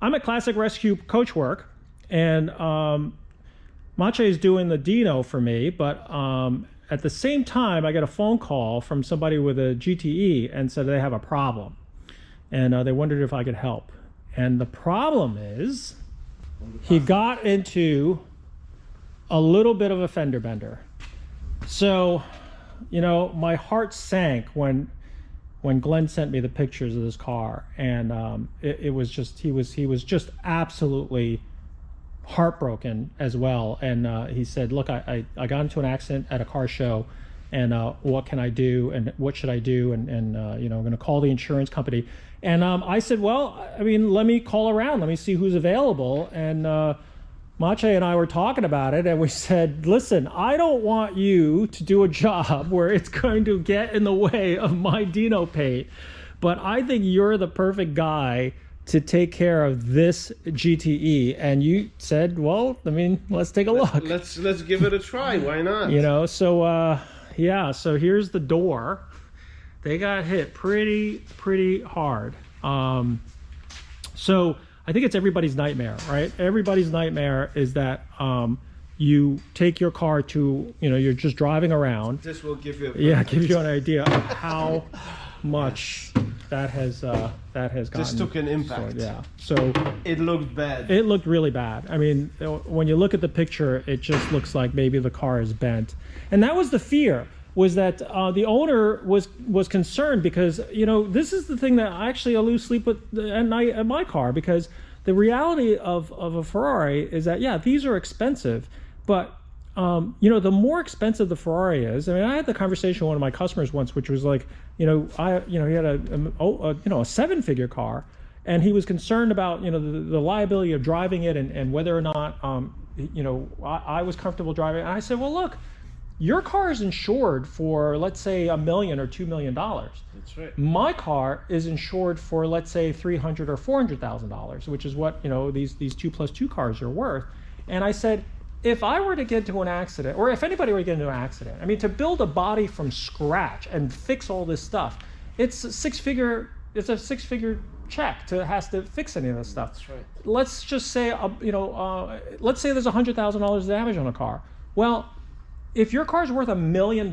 I'm at Classic Rescue Coach Work, and Mache is doing the Dino for me, but at the same time, I get a phone call from somebody with a GTE and said they have a problem, and they wondered if I could help. And the problem is he got into a little bit of a fender bender. So, you know, my heart sank when Glenn sent me the pictures of this car, and it was just, he was just absolutely heartbroken as well. And he said, look, I got into an accident at a car show, and what can I do, and what should I do, and you know, I'm going to call the insurance company. And I said, well, I mean, let me call around, let me see who's available. And Mache and I were talking about it, and we said, listen, I don't want you to do a job where it's going to get in the way of my Dino paint, but I think you're the perfect guy to take care of this GTE. And you said, well, I mean, let's take a look. Let's give it a try. Why not? You know, so yeah, so here's the door. They got hit pretty hard. So I think it's everybody's nightmare, right? Everybody's nightmare is that you take your car to, you know, you're just driving around. This will give you give you an idea of how much that has gotten. This took an impact. So it looked bad. It looked really bad. I mean, when you look at the picture, it just looks like maybe the car is bent. And that was the fear, was that the owner was concerned, because, you know, this is the thing that actually I lose sleep with at night at my car, because the reality of a Ferrari is that, yeah, these are expensive, but you know, the more expensive the Ferrari is, I mean, I had the conversation with one of my customers once, which was like, you know, he had a 7-figure car, and he was concerned about, you know, the liability of driving it, and whether or not you know, I was comfortable driving it. And I said, well, look, your car is insured for, let's say, $1 million or $2 million. That's right. My car is insured for, let's say, $300,000 or $400,000, which is what, you know, these 2+2 cars are worth. And I said, if I were to get into an accident, or if anybody were to get into an accident, I mean, to build a body from scratch and fix all this stuff, it's a six-figure check has to fix any of this stuff. That's right. Let's just say, you know, let's say there's $100,000 damage on a car. Well, if your car's worth $1 million,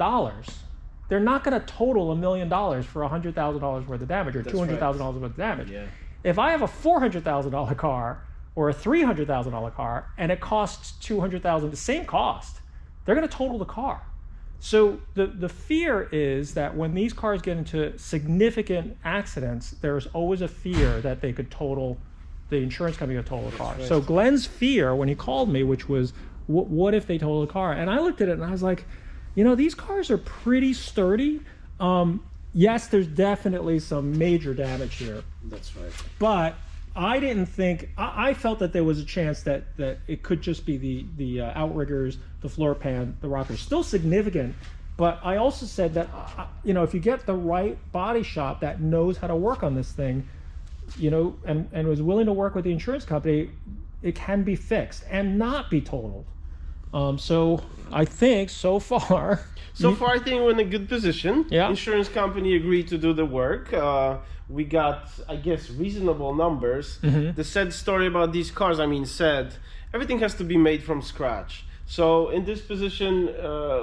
they're not going to total $1 million for $100,000 worth of damage, or $200,000 worth of damage. Yeah. If I have a $400,000 car or a $300,000 car, and it costs $200,000, the same cost, they're going to total the car. So the fear is that when these cars get into significant accidents, there's always a fear that they could total, the insurance company could total the car. Right. So Glenn's fear when he called me, which was, what if they total the car? And I looked at it and I was like, you know, these cars are pretty sturdy. Yes, there's definitely some major damage here. That's right. But I didn't think, I felt that there was a chance that it could just be the outriggers, the floor pan, the rockers. Still significant, but I also said that, you know, if you get the right body shop that knows how to work on this thing, you know, and was willing to work with the insurance company, it can be fixed and not be totaled. So I think so far I think we're in a good position. Yeah. Insurance company agreed to do the work. We got, I guess, reasonable numbers. Mm-hmm. The sad story about these cars, I mean, everything has to be made from scratch. So in this position,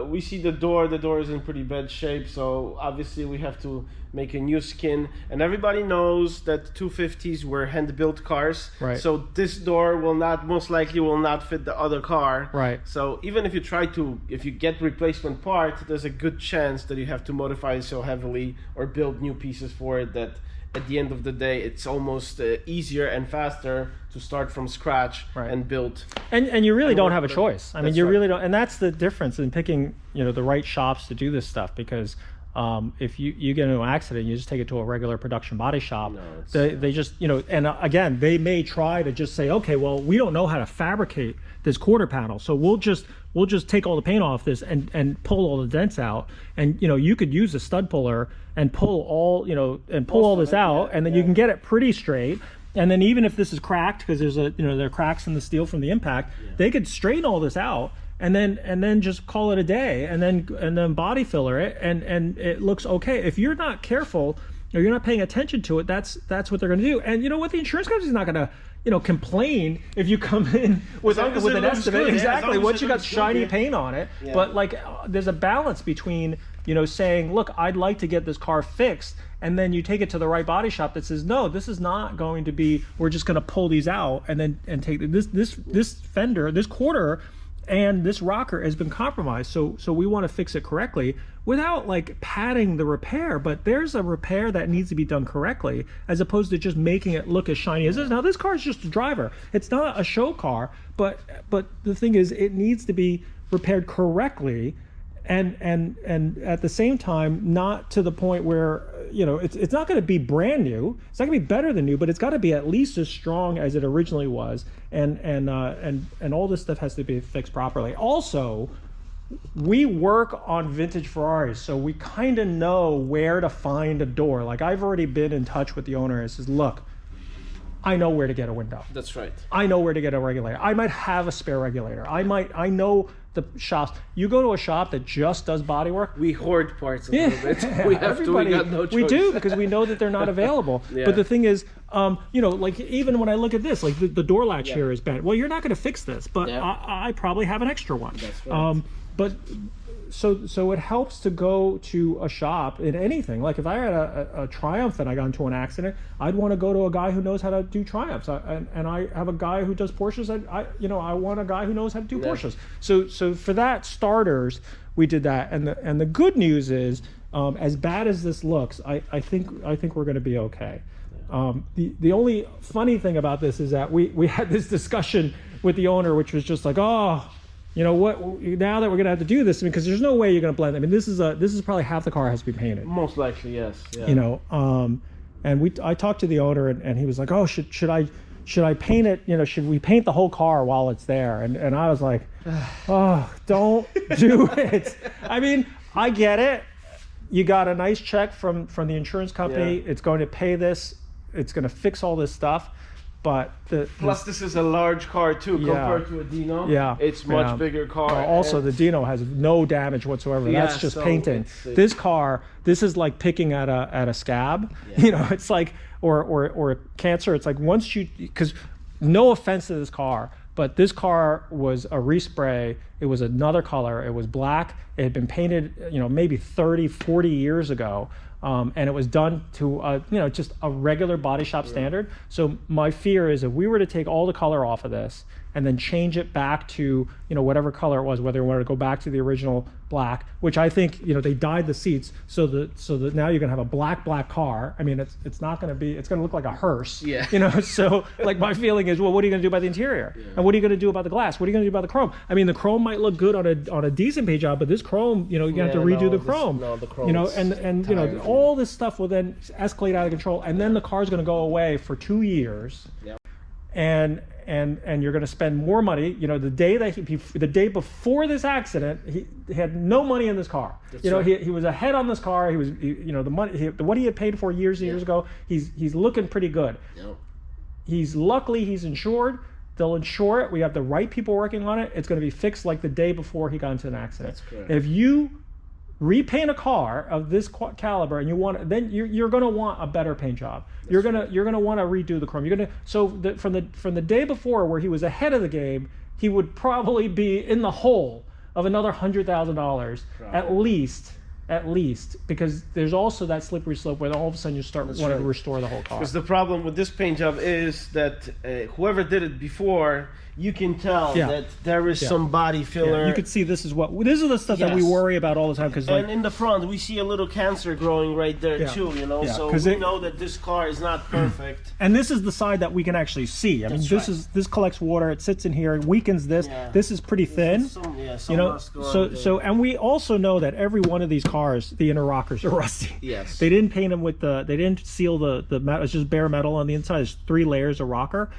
we see the door is in pretty bad shape. So obviously we have to make a new skin, and everybody knows that 250s were hand-built cars. Right. So this door most likely will not fit the other car. Right. So even if you get replacement part, there's a good chance that you have to modify it so heavily or build new pieces for it that at the end of the day, it's almost easier and faster to start from scratch. Right. And build. And you really don't have a choice. I mean, you really don't, and that's the difference in picking, you know, the right shops to do this stuff, because if you get into an accident, you just take it to a regular production body shop. They just, you know, and again, they may try to just say, okay, well, we don't know how to fabricate this quarter panel, so we'll just take all the paint off this and pull all the dents out, and, you know, you could use a stud puller and pull all, you know, and pull all this out, and then you can get it pretty straight. And then even if this is cracked, because there's there are cracks in the steel from the impact, they could straighten all this out and then just call it a day, and then body filler it, and it looks okay. If you're not careful, or you're not paying attention to it, that's what they're going to do. And you know what? The insurance company's not going to, you know, complain if you come in with an estimate. Good, exactly. Yeah, once you got shiny paint on it. Yeah. But like, there's a balance between, you know, saying, look, I'd like to get this car fixed, and then you take it to the right body shop that says, no, this is not going to be, we're just going to pull these out and take this fender, this quarter, and this rocker has been compromised, so we want to fix it correctly without like padding the repair. But there's a repair that needs to be done correctly, as opposed to just making it look as shiny as this. Now this car is just a driver, it's not a show car, but the thing is, it needs to be repaired correctly, and at the same time, not to the point where, you know, it's not going to be brand new, it's not going to be better than new, but it's got to be at least as strong as it originally was, and all this stuff has to be fixed properly. Also, we work on vintage Ferraris, so we kind of know where to find a door. Like, I've already been in touch with the owner and says, look, I know where to get a window. That's right. I know where to get a regulator. I might have a spare regulator. I know the shops. You go to a shop that just does body work. We hoard parts a little bit. We have to. We got no choice. We do, because we know that they're not available. Yeah. But the thing is, you know, like, even when I look at this, like the door latch here is bad. Well, you're not going to fix this, but I probably have an extra one. That's right. But so it helps to go to a shop in anything. Like, if I had a Triumph and I got into an accident, I'd want to go to a guy who knows how to do Triumphs. And I have a guy who does Porsches. I want a guy who knows how to do Porsches. So for that, starters, we did that. And the good news is, as bad as this looks, I think we're going to be okay. The only funny thing about this is that we had this discussion with the owner, which was just like, oh, you know what, now that we're gonna have to do this, because there's no way you're gonna blend. I mean, this is probably half the car has to be painted. Most likely, yes. Yeah. You know, and I talked to the owner, and he was like, oh, should I paint it? You know, should we paint the whole car while it's there? And I was like, oh, don't do it. I mean, I get it. You got a nice check from the insurance company. Yeah. It's going to pay this. It's going to fix all this stuff. But plus this is a large car too, compared to a Dino. Yeah, it's much bigger car. Also, the Dino has no damage whatsoever. That's just painting. This car, this is like picking at a scab. Yeah. You know, it's like or cancer. It's like once you, because no offense to this car, but this car was a respray. It was another color. It was black. It had been painted, you know, maybe 30, 40 years ago. And it was done to, you know, just a regular body shop standard. So my fear is, if we were to take all the color off of this and then change it back to, you know, whatever color it was, whether you wanted to go back to the original black, which I think, you know, they dyed the seats so that now you're gonna have a black car. I mean, it's not gonna be, it's gonna look like a hearse. Yeah. You know, so like my feeling is, well, what are you gonna do about the interior? Yeah. And what are you gonna do about the glass? What are you gonna do about the chrome? I mean, the chrome might look good on a decent paint job, but this chrome, you know, you're gonna have to redo the chrome. The chrome. You know, and you know, all this stuff will then escalate out of control, and then the car's gonna go away for 2 years. Yep. And you're going to spend more money. You know, the day before this accident, he had no money in this car. That's right. He was ahead on this car. He was, you know, the money, what he had paid for years and years ago. He's looking pretty good. Yep. Luckily he's insured. They'll insure it. We have the right people working on it. It's going to be fixed like the day before he got into an accident. That's correct. If you repaint a car of this caliber and you want, then you're going to want a better paint job. You're going to want to redo the chrome. From the day before, where he was ahead of the game, he would probably be in the hole of another $100,000 at least, because there's also that slippery slope where all of a sudden you start wanting to restore the whole car. Because the problem with this paint job is that whoever did it before, you can tell that there is some body filler. Yeah. You can see this is the stuff that we worry about all the time. And in the front, we see a little cancer growing right there too, you know, so we know that this car is not perfect. And this is the side that we can actually see. I mean, this collects water, it sits in here, it weakens this. Yeah. This is pretty thin. You know, so and we also know that every one of these cars, the inner rockers are rusty. Yes. They didn't paint them with they didn't seal the metal. It's just bare metal on the inside. There's 3 layers of rocker.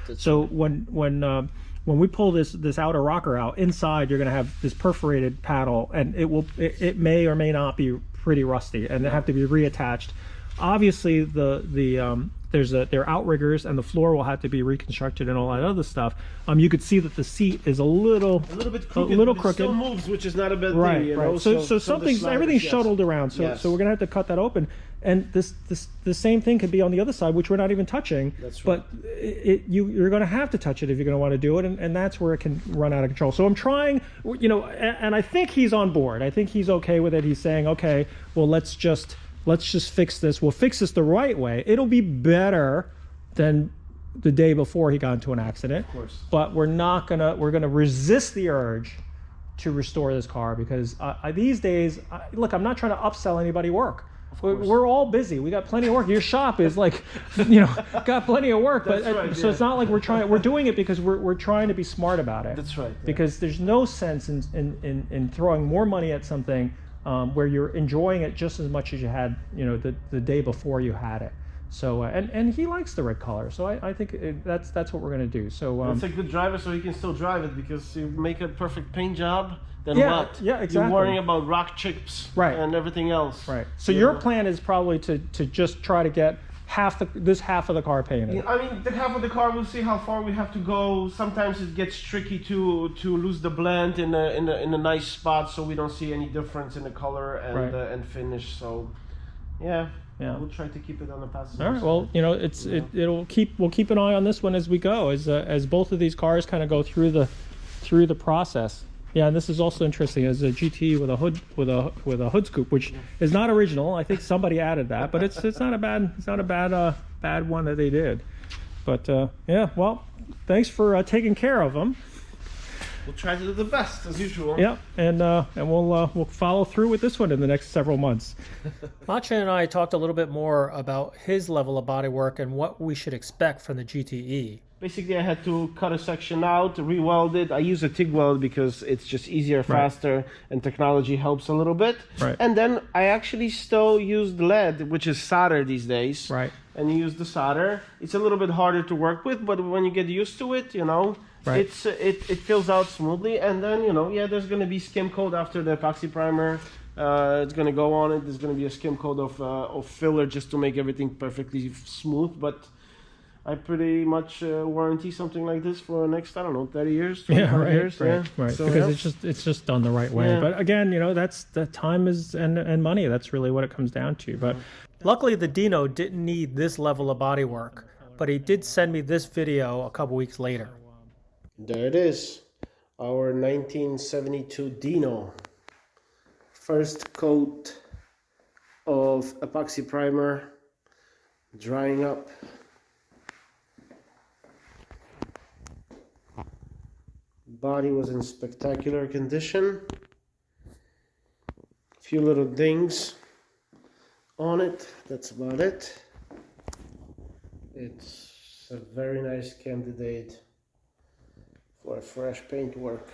When we pull this outer rocker out, inside you're going to have this perforated paddle, and it may or may not be pretty rusty and have to be reattached. Obviously, the they're outriggers, and the floor will have to be reconstructed and all that other stuff. You could see that the seat is a little bit crooked, but it still moves, which is not a bad right, thing, you right. know. So everything's shuttled around. So we're gonna have to cut that open. And the same thing could be on the other side, which we're not even touching. That's right. But you're going to have to touch it if you're going to want to do it, and that's where it can run out of control. So I'm trying, you know, and I think he's on board. I think he's okay with it. He's saying, okay, well, let's just fix this. We'll fix this the right way. It'll be better than the day before he got into an accident. Of course. But we're gonna resist the urge to restore this car, because these days, look, I'm not trying to upsell anybody work. We're all busy. We got plenty of work. Your shop is like, you know, got plenty of work. But right, so it's not like we're doing it because we're trying to be smart about it. That's right. Yeah. Because there's no sense in throwing more money at something where you're enjoying it just as much as you had, you know, the day before you had it. So and he likes the red color, so I think that's what we're gonna do. So it's a good driver, so he can still drive it, because you make a perfect paint job. Then yeah, what? Yeah, exactly. You're worrying about rock chips, right, and everything else. Right. So your plan is probably to just try to get this half of the car painted. I mean, the half of the car, we'll see how far we have to go. Sometimes it gets tricky to lose the blend in a nice spot, so we don't see any difference in the color and and finish. So, yeah. We'll try to keep it on the passenger side. All right. Well, you know, we'll keep an eye on this one as we go, as both of these cars kind of go through the process. Yeah, and this is also interesting, as a GT with a hood scoop, which is not original. I think somebody added that, but it's not a bad one that they did. But yeah, well, thanks for taking care of them. We'll try to do the best as usual. Yeah, and we'll follow through with this one in the next several months. Macha and I talked a little bit more about his level of bodywork and what we should expect from the GTE. Basically, I had to cut a section out, re-weld it. I use a TIG weld because it's just easier, faster, and technology helps a little bit. Right. And then I actually still used lead, which is solder these days. Right. And you use the solder. It's a little bit harder to work with, but when you get used to it, you know, right, it fills out smoothly. And then, you know, yeah, there's going to be skim coat after the epoxy primer. It's going to go on it. There's going to be a skim coat of filler just to make everything perfectly smooth. But I pretty much warranty something like this for the next, I don't know, 30 years, 25 years. Right. So, because it's just done the right way. Yeah. But again, you know, that's the time is and money. That's really what it comes down to. But luckily, the Dino didn't need this level of body work, but he did send me this video a couple weeks later. There it is, our 1972 Dino. First coat of epoxy primer, drying up. Body was in spectacular condition. A few little dings on it, that's about it. It's a very nice candidate for a fresh paint work.